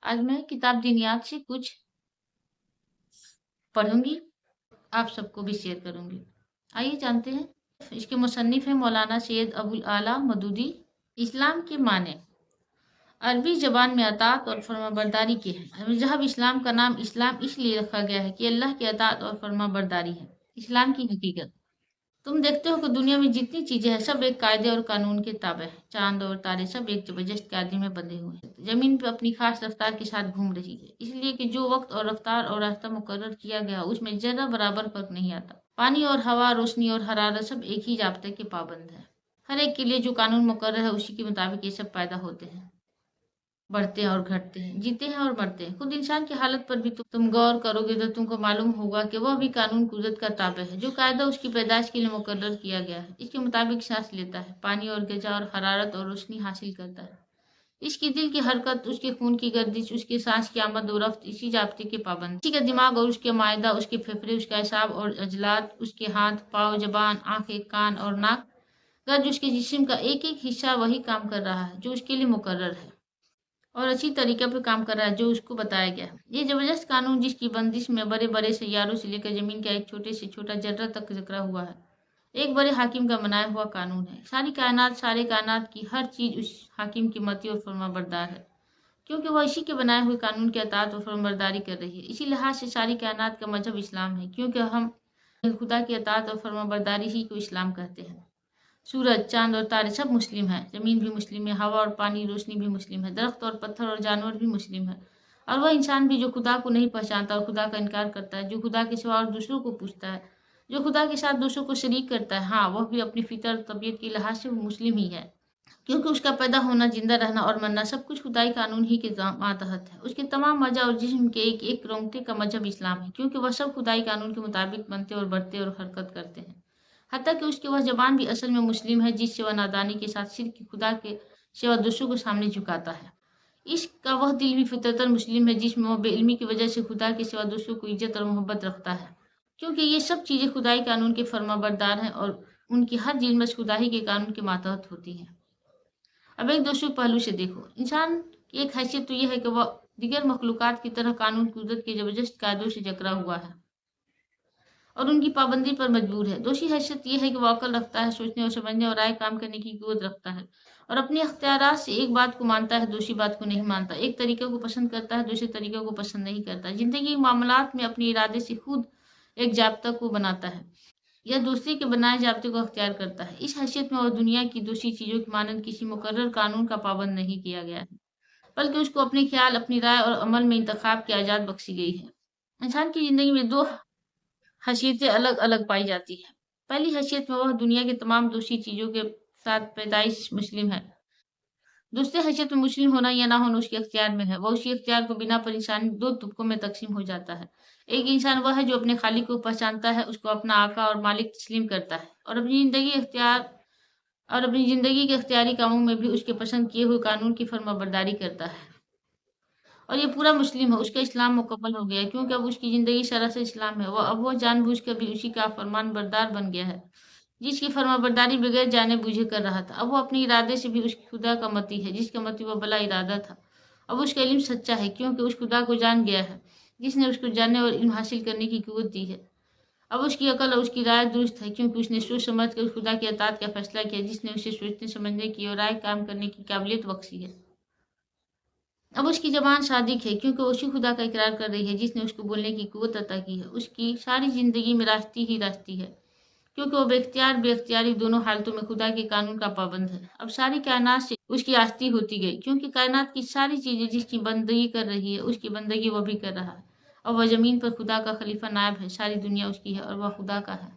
आज मैं किताब दीनियात से कुछ पढ़ूंगी, आप सबको भी शेयर करूंगी। आइए जानते हैं। इसके मुसन्निफ हैं मौलाना सैयद अबुल आला मदूदी। इस्लाम के माने अरबी ज़बान में अतात और फर्माबरदारी के हैं। मज़हब इस्लाम का नाम इस्लाम इसलिए रखा गया है कि अल्लाह की अतात और फर्माबरदारी है। इस्लाम की हकीकत, तुम देखते हो कि दुनिया में जितनी चीजें हैं सब एक कायदे और कानून के ताबे हैं। चांद और तारे सब एक जबरदस्त कायदे में बंधे हुए हैं। जमीन पर अपनी खास रफ्तार के साथ घूम रही है, इसलिए कि जो वक्त और रफ्तार और रास्ता मुकर्रर किया गया उसमें जरा बराबर फर्क नहीं आता। पानी और हवा, रोशनी और हरारत सब एक ही जाब्ते के पाबंद है। हर एक के लिए जो कानून मुकर्रर है उसी के मुताबिक ये सब पैदा होते हैं, बढ़ते हैं और घटते हैं, जीते हैं और मरते हैं। खुद इंसान की हालत पर भी तुम गौर करोगे तो तुमको मालूम होगा कि वह भी कानून कुदरत का ताबे है। जो कायदा उसकी पैदाइश के लिए मुकर्रर किया गया है, इसके मुताबिक सांस लेता है, पानी और ग़िज़ा और हरारत और रोशनी हासिल करता है। इसकी दिल की हरकत, उसके खून की गर्दिश, उसके सांस की आमद और रफ्त इसी जाब्ते के पाबंद। इसी का दिमाग और उसके मायदा, उसके फेफड़े, उसका एसाब और अजलात, उसके हाथ पाँव, जबान, आंखें, कान और नाक, गर्ज उसके जिस्म का एक एक हिस्सा वही काम कर रहा है जो उसके लिए मुकर्रर है और अच्छी तरीके पर काम कर रहा है जो उसको बताया गया है। ये जबरदस्त कानून जिसकी बंदिश में बड़े बड़े सैयारों से लेकर जमीन का एक छोटे से छोटा जर्रा तक जिक्र हुआ है, एक बड़े हाकिम का बनाया हुआ कानून है। सारी कायनात, सारे कायनात की हर चीज उस हाकिम की मति और फर्माबरदार है, क्योंकि वह इसी के बनाए हुए कानून के अतात और फर्माबरदारी कर रही है। इसी लिहाज से सारी कायनात का मजहब इस्लाम है, क्योंकि हम खुदा की अतात और फर्माबरदारी ही को इस्लाम कहते हैं। सूरज, चांद और तारे सब मुस्लिम हैं। जमीन भी मुस्लिम है, हवा और पानी, रोशनी भी मुस्लिम है, दरख्त और पत्थर और जानवर भी मुस्लिम है। और वह इंसान भी जो खुदा को नहीं पहचानता और खुदा का इनकार करता है, जो खुदा के सिवा और दूसरों को पूछता है, जो खुदा के साथ दूसरों को शरीक करता है, हाँ, वह भी अपनी फितर और तबीयत के लिहाज से वो मुस्लिम ही है, क्योंकि उसका पैदा होना, जिंदा रहना और मरना सब कुछ खुदाई कानून ही के मातहत है। उसके तमाम मजा और जिस्म के एक एक रोंगटे का मजहब इस्लाम है, क्योंकि वह सब खुदाई कानून के मुताबिक बनते और बढ़ते और हरकत करते हैं। हत्ता कि उसकी वह जबान भी असल में मुस्लिम है, जिससे वह नादानी के साथ सिर्फ खुदा के सिवा दूसरों को सामने झुकाता है। इसका वह दिल भी फितरतन मुस्लिम है, जिसमें वह बेइल्मी की वजह से खुदा के सिवा दूसरों को इज्जत और मोहब्बत रखता है, क्योंकि ये सब चीज़ें खुदाई कानून के फर्माबरदार हैं और उनकी हर जिल्मत खुदाई के कानून के मातहत होती है। अब एक दूसरे पहलू से देखो, इंसान की एक हैसियत तो यह है कि वह दिगर मखलूक़ात की तरह कानून कुदरत के जबरदस्त कायदों से जकरा हुआ है और उनकी पाबंदी पर मजबूर है। दूसरी हैसियत यह है कि वो अक्ल रखता है, सोचने और समझने और राय काम करने की कुव्वत रखता है और अपने अख्तियारात से एक बात को मानता है, दूसरी बात को नहीं मानता, एक तरीके को पसंद करता है, दूसरे तरीके को पसंद नहीं करता। जिंदगी के मामलात में अपने इरादे से खुद एक जाब्ता को बनाता है या दूसरे के बनाए जाब्ते को अख्तियार करता है। इस हैसियत में और दुनिया की दूसरी चीज़ों की मानद किसी मुकर्रर कानून का पाबंद नहीं किया गया है, बल्कि उसको अपने ख्याल, अपनी राय और अमल में इंतखाब की आज़ाद बख्शी गई है। इंसान की ज़िंदगी में दो हैसियतें अलग अलग पाई जाती है। पहली हैसियत में वह दुनिया के तमाम दूसरी चीज़ों के साथ पैदाइश मुस्लिम है। दूसरी हैसियत में मुस्लिम होना या ना होना उसके अख्तियार में है। वह उसी अख्तियार को बिना पर इंसान दो तुब्कों में तकसीम हो जाता है। एक इंसान वह है जो अपने खालिक को पहचानता है, उसको अपना आका और मालिक तस्लीम करता है और अपनी ज़िंदगी के अख्तियारी कामों में भी उसके पसंद किए हुए कानून की फर्माबरदारी करता है और ये पूरा मुस्लिम है। उसका इस्लाम मुकम्मल हो गया है, क्योंकि अब उसकी ज़िंदगी सरासर इस्लाम है। वह जानबूझकर भी उसी का फरमान बरदार बन गया है, जिसकी फरमाबरदारी बगैर जाने बूझे कर रहा था। अब वो अपने इरादे से भी उस खुदा का मती है, जिसका मती वह भला इरादा था। अब उसका इल्म सच्चा है, क्योंकि उस खुदा को जान गया है जिसने उसको जानने और इल्म हासिल करने की कुव्वत दी है। अब उसकी अकल और उसकी राय दुरुस्त है, क्योंकि उसने सोच समझ कर उस खुदा की अतात का फैसला किया जिसने उसे सोचने समझने की और राय काम करने की काबिलियत बख्शी है। अब उसकी ज़बान सादिक है, क्योंकि उसी खुदा का इकरार कर रही है जिसने उसको बोलने की कुव्वत अता की है। उसकी सारी ज़िंदगी में रास्ती ही रास्ती है, क्योंकि वो बेख्तियार बेख्तियारी दोनों हालतों में खुदा के कानून का पाबंद है। अब सारी कायनात से उसकी आस्ती होती गई, क्योंकि कायनात की सारी चीज़ें जिसकी बंदगी कर रही है उसकी बंदगी वह भी कर रहा है। और वह ज़मीन पर खुदा का खलीफा नायब है, सारी दुनिया उसकी है और वह खुदा का है।